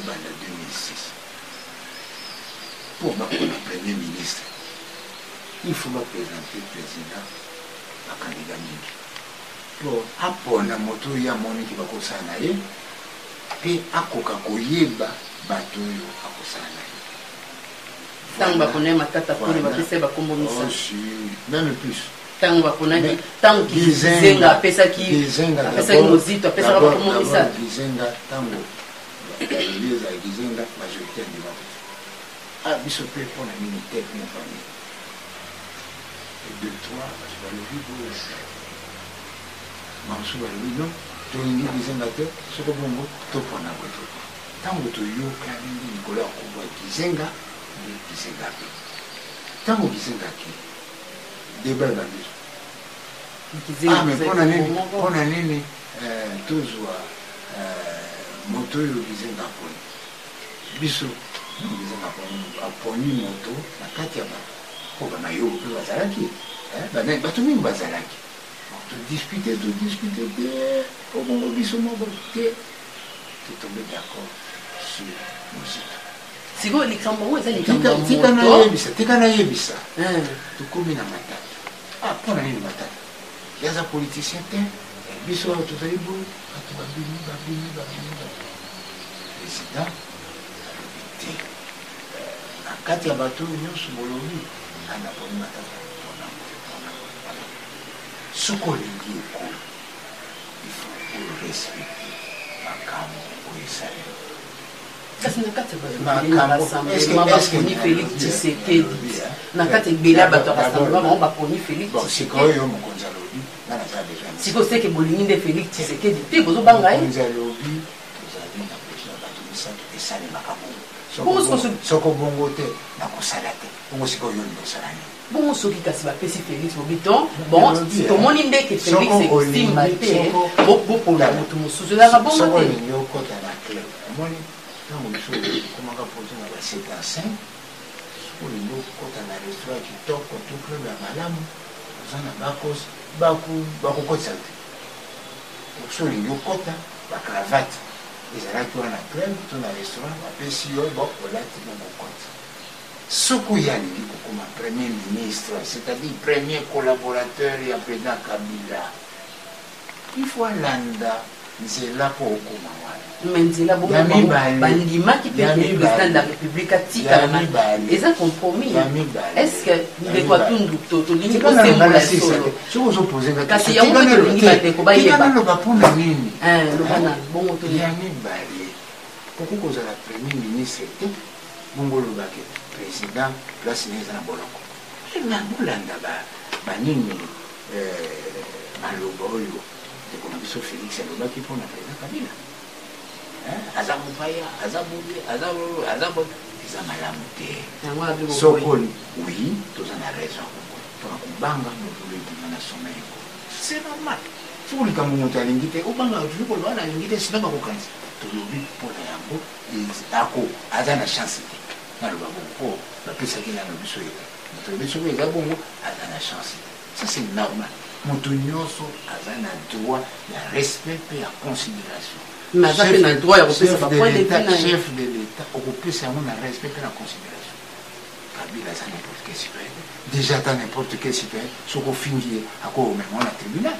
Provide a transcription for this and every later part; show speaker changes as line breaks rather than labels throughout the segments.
ebanda 2006 pour bakona premier ministre il faut baprésenter président bakandidat mingi po apona moto oyo amoniki bakosala na ye mpe akoka koyeba bato oyo akosala na ye
ntango baponaki matata pone bapesa ye bakombo misato
même plus
ntango baponaki ntango kizenga apesaki mozito apesaka bakombo misato
gizenga ntango balobi ezala gizenga majorité andima biso mpe mpona militaire na famille et 2 3 bato balobi boye bamosusu balobi non tolingi gizenga te soko bongo topona boye ntango toyokani likolo ya kobwa gizenga nde gizenga mpe ntango gizenga ke débat ebandiso mais mpona nini tozwa moto oyo gizenga aponi biso gizenga aponi moto na kati ya bato po bamayo mpe bazalaki bato mingi bazalaki todiskute te obongo biso moko te totombe d'accord sur mozito
sikoyo likambo oyo eza likambo
tika nayebisa tokomi na matata mpona nini matata yaza politicien te biso oyo tozali boye bato babimi président alobi te na kati ya bato oyo nyonso bolobi anaponi matata mpona soki olingi ekolo ifo orespecte makambo oyo esali
kasi na kati ya rassemblement baponi Félix Tshisekedi na kati ebele ya bato ya rassemblement bango baponi Félix
sikoyo yo mokonzi alobi ngana za deja
sikoyo seke bolingi nde Félix Tshisekedi te bozobanga ye
mokonzi alobi tozali na besoin bato misato esalemaka bongo soko bongo te nakosala te bongo sikoyo yo ndosala nini
bongo soki kasi bapesi Félix bobiton bon tomoni ndeke Félix esimba te bopola moto mosusu ezalaka bongo te
olingi okota na club omoni ntango biso komaka poto na basekansin olingi okota na restaurant kitoko to club ya malamu oza na bakosi bakokotisa te so olingi okota bacravate ezalaki wana club to na restaurant bapesi yo olati bokokota soki oyo alingi kokoma premier ministre c'est-à-dire premier collaborateur ya président Kabila il faut alanda nzela mpo okoma wana
mais nzela bandimaki mpe président de la république atikala eza compromis est-ce que ndeko atundu tolingi kosembola solo kasi yango mpe tolingi bandeko
bayebaloba mpona nini
lobana bongo
ya mibale pokoki kozala premier ministre te bongo olobaki président place ne eza na boloko bolanda banini maloba oyo ndeko na biso Félix alobaki mpona président Kabila aza mopaya aza boye aza eza malamu te sokoli oui toza na raison mpona kobanga moto ebima na sommeil c'est normal soki likambo moto alingi te obanga toujours koloba na alingi te sina bakokanisa tolobi mpona yango ako aza na chance te naloba bongo po bapesaki nano biso ete moto lobi soki eza bongo aza na chance te ça c'est normal moto nyonso aza na droit ya respect mpe ya considération chef de l'état okopesa yango na respect mpe na considération Kabila aza n'importe quel citoyen déjà ata n'importe quel citoyen soki ofingi ye akoomema na tribunal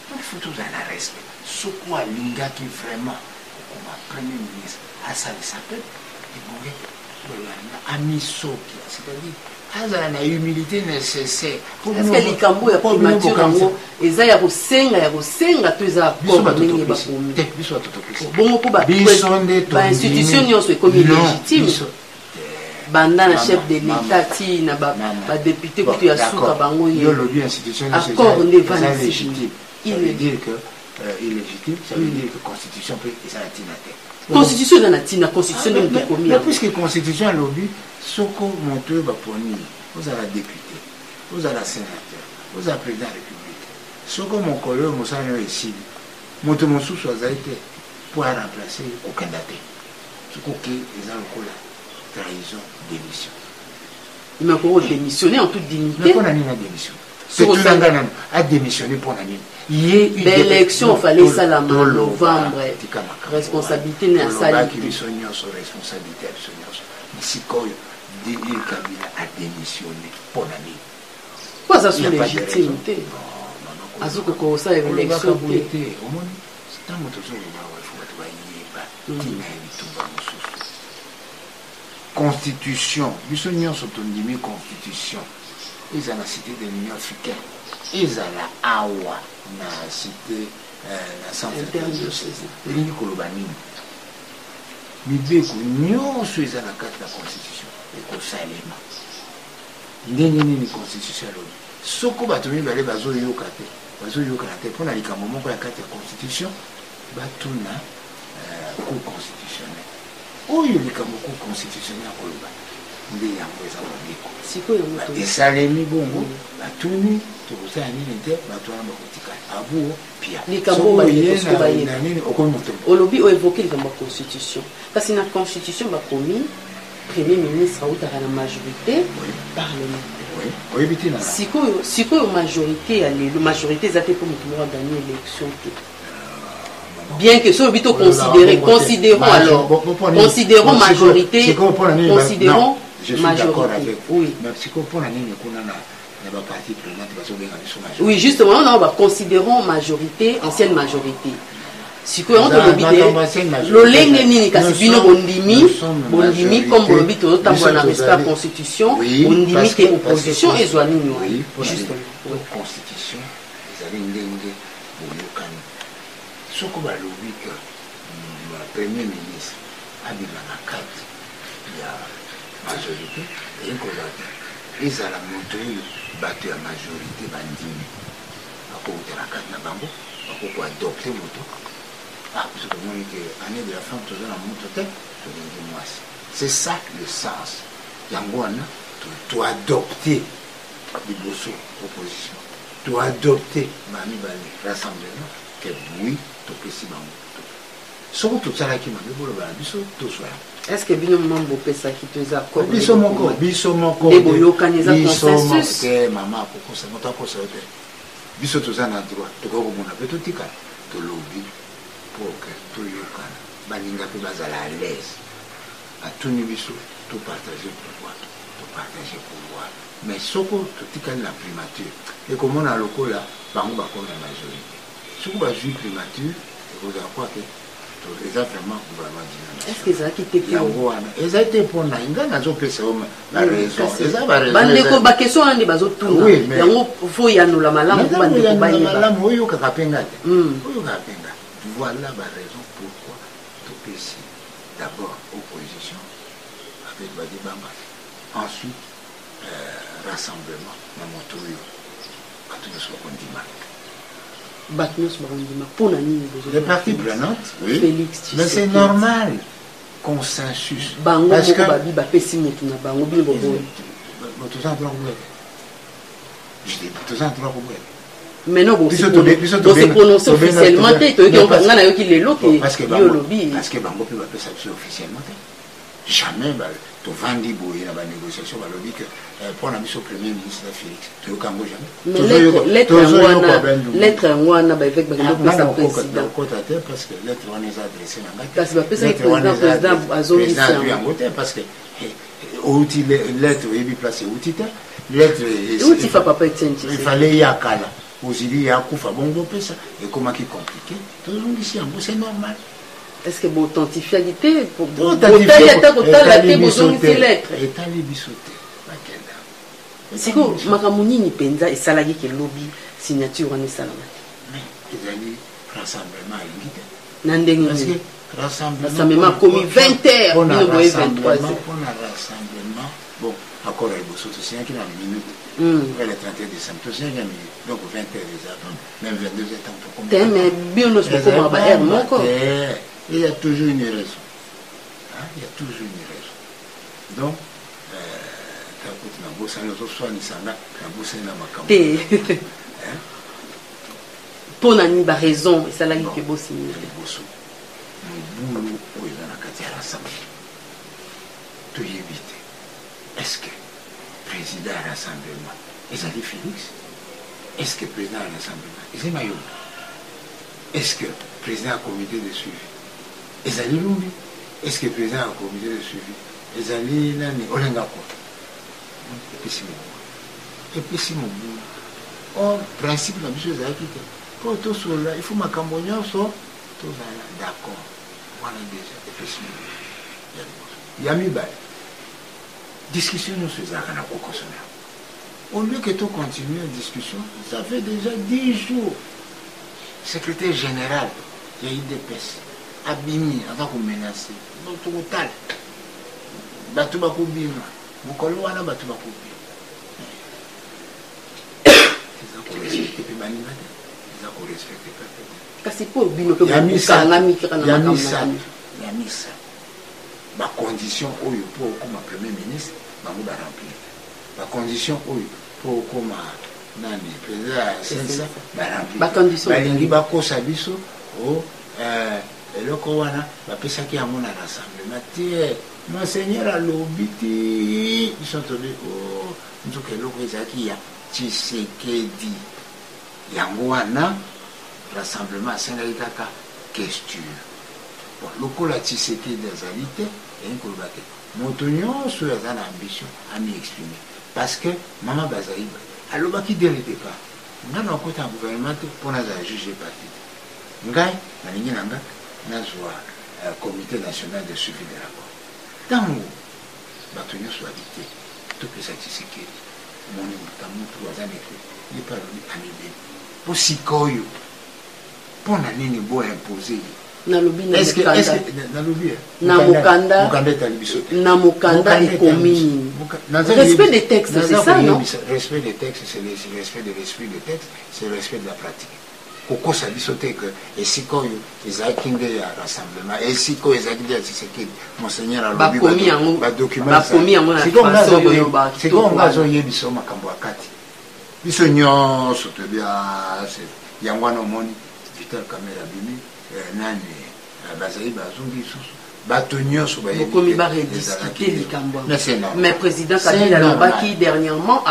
donc il faut tozala na respect soki alingaki vraiment okoma premier ministre asalisa mpe ebonge amisoki c'est-à-dire azala na humilité nécessaire
likambo ya primature yango eza ya kosenga to eza ndenge bakomi
biso batotopesi
bongo mpo bainstitution nyonso ekomi légitime banda na chef de l'état ti na badepute kutu ya suka bango accord nde
légitime ça veut dire que illégitime ça veut dire que constitution peut eza na tina te
constitution eza na tina constitution nde moto ekomi
puisque constitution alobi soko moto oyo baponi ozala député ozala sénateur ozala président ya république soko mokolo oyo mosala oyo esili moto mosusu azali te mpo aremplace kokenda te sokoke eza lokola trahison démission
mais koko démissionner en toute dignité
mpona nini na démission c'est tout le a démissionné pour l'année.
L'élection, il fallait ça en novembre. Responsabilité n'est à ça.
Responsabilité absolument. Mais si quand Kabila a démissionné pour l'année.
Quoi ça sur légitimité? Azuko ça élection.
C'est un moto sur le constitution, l'Union s'autonomie constitution. Ils ont la cité de l'Union africaine. Ils ont la Awa, la cité, la centre interdiocésaine. Ils ont Kolobani. Mibeko, nous sommes à la carte de la constitution. Et qu'on s'allume. Nous constitution. Soko Batoumi Balé Bazo Yokate. Bazo Yokate. Pour la moment, la carte de la constitution, Batuna, cour constitutionnelle. Oh, il y a des cours constitutionnels à Koloba. Il y a des salami bongo, la tournée, tout ça, il y a
des évoqué la constitution. Parce que la constitution va commis, premier ministre a la majorité parlementaire. Si quoi majorité, la majorité est pour pouvoir gagner l'élection. Bien que ce soit plutôt considérons alors, considérons majorité, considérons majorité. Oui. Oui, justement, on va considérons majorité, ancienne majorité. Si on le nini kasibino bondimi comme bolobi to tambola na respect la constitution, bondimi te opposition et zoanini.
Oui, justement. Constitution, ils avaient une ligne boyokani. Ce qu'on va le que le Premier ministre a mis dans la carte, il y a majorité et une colonie. Ils ont la montée, battu la majorité, bandini. À cause de la carte de Bango, à cause de adopter moto. Ah, parce que moi, l'année de la femme, tu as la moto, c'est ça le sens. Yangoana, tu as adopté les bossos, opposition. Tu as adopté Mami Bali, rassemblement, que oui.
Est-ce que bien mambo pesa qui te a
quoi biso moko
et boyokaniza consensus
maman pour ça mota ko ça biso to na droit to ko mona pe to tika to lobby pour que to yokana balinga pe bazala à l'aise à tout biso to partager pouvoir to partager pouvoir mais soko to tika la primature et comme on a lokola bango ba ko la majorité. Si vous avez une primature, vous avez quoi que les vraiment gouvernement.
Est-ce que ça a quitté pour
ils ont été pour la raison.
Bandeko ba question andi bazo tuna. Yango faut ya no la malamu bandeko ba yeba.
Malamu oyo kakapenga te. Oyo kakapenga. Voilà la raison pourquoi tout ici d'abord opposition avec Badi Bamba. Ensuite rassemblement dans Motoyo. Quand tout soit condiment. Les parties prenantes, oui. Félix, mais c'est normal. Consensus. Parce que
mais non, vous se prononcez officiellement.
Parce que Bango peut appeler ça officiellement. Jamais, tu vendis bouillir dans la négociation, tu que pour la mission premier ministre Félix, tu
jamais. Mais lettre en avec le président.
Parce que lettre on est adressée parce que lettre est placée outité. Lettre il fallait y akala. Aujourd'hui, il y a Koufa Bongo Pesa. Et comment qui est compliqué? Tout le monde ici, c'est normal.
Est-ce que vous authentifialité pour
lettre
c'est que makamuni ni penza et salagi qui lobby signature en salama
mais ils allaient rassemblement
parce que rassemblement commis 20h
pour un rassemblement bon encore il faut aussi qui dans les minutes le 31 décembre tout ça donc 20h même 22h
mais bien nous sommes
il y a toujours une raison. Il y a toujours une raison. Donc,
pour nani ba raison et ça là qui beau signer
le boulot où il a la rassemblée tout éviter est-ce que président rassemblement ils allaient Félix est-ce que le président de l'Assemblée, c'est Mayo? Est-ce que le président du comité de suivi, Ezali Lumbi? Est-ce que le président du comité de suivi, Ezali Nani Olengako? Et puis si mon or, principe de la mission de la quitte, pour tout cela, il faut ma cambonnion soit tout d'accord. Voilà déjà, et puis si il y a mis discussion nous faisons à la concessionnaire. Au lieu que tout continue la discussion, ça fait déjà 10 jours. Secrétaire général, il y a eu des pèses. Abimi, en tant que menacé. Donc, total. Batoubakou Bima. Mon collègue, on a Batoubakou Bima.
Kasi pour bino
que Yamisa ma condition oyo pour comme premier ministre bango ba remplir ma condition oyo pour comme nani président sensa ba remplir
ba condition
balingi bakosa biso o eloko wana bapesaki yango na rassemblement tie monseigneur alobiti biso tobi o nzoka eloko ezalaki ya Tshisekedi yango wana rassemblement asengaki kaka question bon lokola Tshisekedi azali te eyekoloba te moto nyonso oyo aza na ambition ami exprime parce que mama bazali alobaki dès le départ nga na okota ya gouvernement te mpo nazala juge parti te ngai nalingi na nga nazwa comité national de suivi de rapport ntango bato nyonso babi te topesa Tshisekedi moni motamutu aza neke ye mpe alobi amibeni mpo sika oyo mpo na nini boimpose ye
na mokanda ekomi nini respect des textes c'est ça non
respect des textes c'est le respect de l'esprit des textes c'est le respect de la pratique kokosa biso te ke esika oyo ezalaki nde ya rassemblement esika oyo ezalaki nde ya Tshisekedi monseigneur alobi badocumentsikoyo nga azoyebiso makambo ya kati biso nyonso tobia yango wana omoni Vital Kamerhe abimi nani bazali bazongi lisusu bato nyonso
bakomi barediscuter likambo mais président Kabila alobaki dernièrement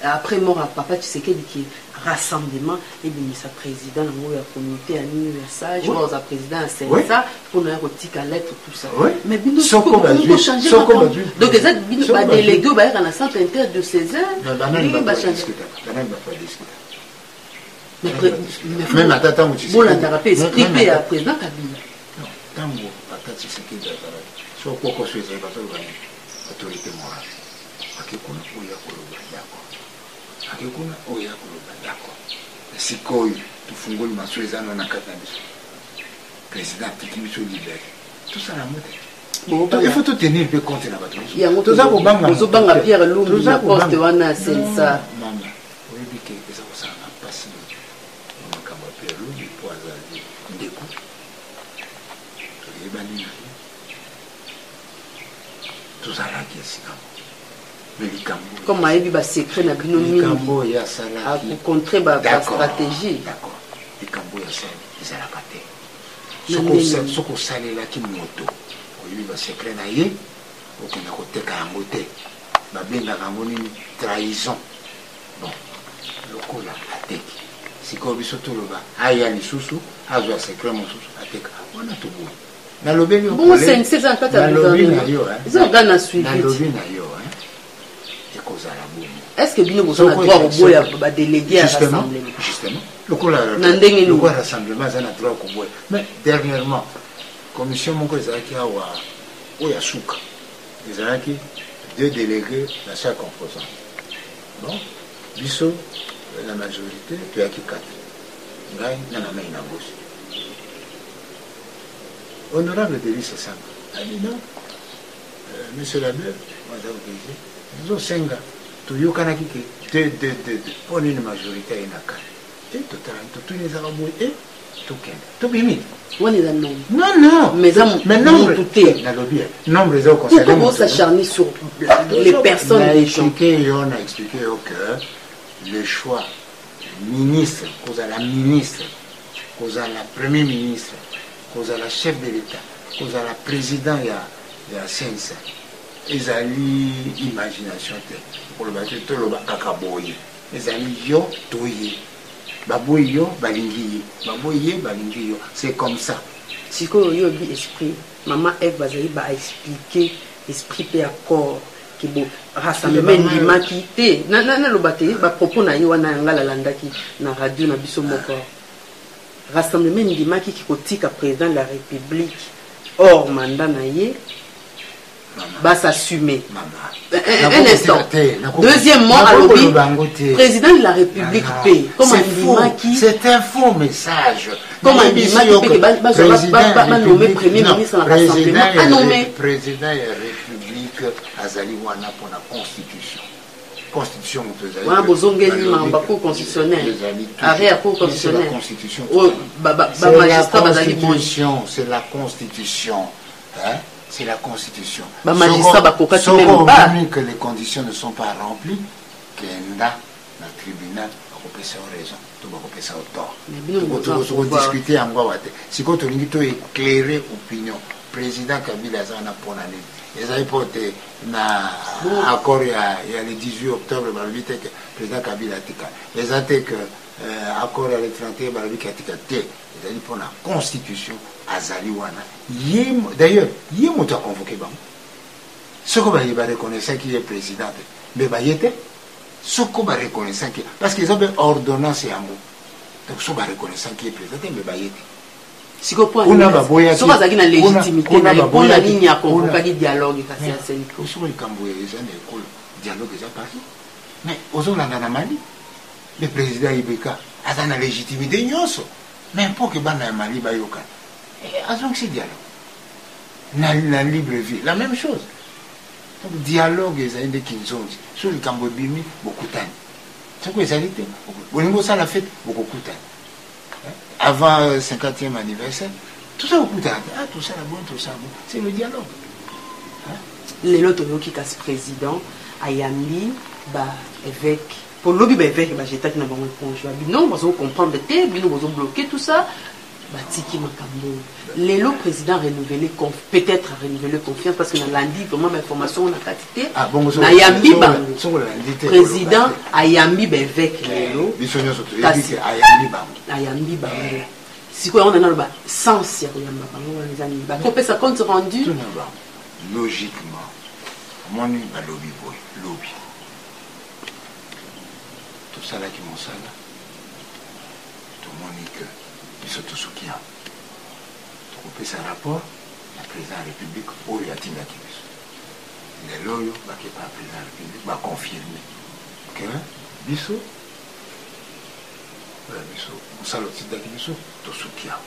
après mort à papa Tshisekedi qui rassemblement ebimisa président nango ya comité ya anniversaire je pense à président sensa pour na kotika lettre tout ça mais bino soko changer donc ça bino ba délégué ba na centre inter de César
bino ba changer même à tata Tshisekedi
bon la rappeler expliquer à président Kabila
tango papa Tshisekedi azalaki so koko so ezali bato bani autorité morale akekuna oyo akoloba d'accord akekuna oyo akoloba d'accord sikoyo tufungoli maso ezana na kati na biso président atiki biso libéré tout ça na mote il faut tout tenir peu compte na bato
toza kobanga Pierre Lumbi na poste wana sensa
mama oyebi ke eza kosala na mpasi makambo ya Pierre Lumbi po azali ndeko toyebani na ye tozalaki esika
comme ayebi basecret na bino mingi akocontre bastratégie
d'accord likambo ya sala ezalaka te soki osalelaki moto oyebi basecret na ye okenda koteka yango te babengaka yango nini trahison bon lokola ateki sikoyo biso toloba aya lisusu azwa secret mosusu ateka wana toboyi nalobeli nalobi na yo
est-ce que bino bozo na droit koboya ba délégué à l'assemblée
justement le rassemblement ça na droit koboya mais dernièrement commission moko ezalaki awa oya suka ezalaki 2 délégués à chaque composant bon biso la majorité toyaki 4 ngai nana mai na gauche honorable Delis Sanga a dit non monsieur l'abbé madame Delis nous senga toyokanaki ke pona une majorité ayinaka te totala totuni ezaka boye e tokende tobimi
wana eza nombre
non
mais nombre te
nalobi nombre eza oconcerné
pourquoi s'acharner sur les personnes
des gens on a expliqué que le choix ministre kozala ministre kozala premier ministre kozala chef de l'état kozala président ya sensa ezali imagination te koloba te toloba kaka boye ezali yo toye baboyi yo balingi ye baboyi ye balingi yo, c'est comme ça.
Sikoyo yo bi esprit maman Eve bazali ba expliquer esprit pe accord ki bo rassemblement ndimaki te na lobate ba propos na yo wana ngala landaki na radio na biso moko rassemblement ndimaki ki kotika président de la République hors mandat na ye va s'assumer. Un instant. Deuxièmement, président de la République paix.
C'est un faux message.
Comment président nommé premier ministre dans le rassemblement
président de la République azali wana pour la constitution. Constitution
wana bozongeli mamba cour constitutionnelle. Arrêt à cour constitutionnelle.
C'est la constitution. C'est la constitution. Que les conditions ne sont pas remplies, qu'il y a un tribunal qui a raison, qui a tort. Nous avons discuté en Guawate. Si vous avez éclairé l'opinion, le président Kabila a pour l'année. Ils avaient porté un accord il y a le 18 octobre, le président Kabila a dit les attaques accord le 31 ils allaient pour la constitution azali wana d'ailleurs il a convoqué ce qu'on va reconnaître qu'il est président mais ce qu'on va reconnaître parce qu'ils ont une ordonnance et amour donc ce qu'on va reconnaître qu'il est président mais
si vous prenez la légitimité pour la ligne à convoquer le dialogue
dialogue déjà passé mais aux autres Mali le président Ibeka a la légitimité mais pour que le Mali bayoka donc c'est dialogue la libre vie la même chose donc dialogue ezali de kinzonzi sur le Cambodge beaucoup de temps c'est quoi ezali te bolingo ça la fête beaucoup de temps avant 50e anniversaire tout ça beaucoup de temps tout ça bon c'est le dialogue
les autres qui casse président ayamli ba évêque pour lobby ba évêque ba j'étais na bango conjoint non vous comprendre te bino vous bloquer tout ça batiki makambo lelo président renouvelé peut-être renouvelé confiance parce que dans lundi vraiment l'information on a quantité na yambi ba président ayambi ba évêque lelo ayambi ba si quoi on a na sens ya yamba bango nzani ba kopé ça compte rendu
logiquement mon ba lobby boy lobby tout ça là qui m'ont ça là tout le monde dit que surtout ce qui a coupé ce rapport, le président de la République, où il y a Tinga Kibiso. Les loyaux, qui n'est pas le président de la République, va confirmer que Bisso, on sait le titre de Kibiso, tout ce qui a.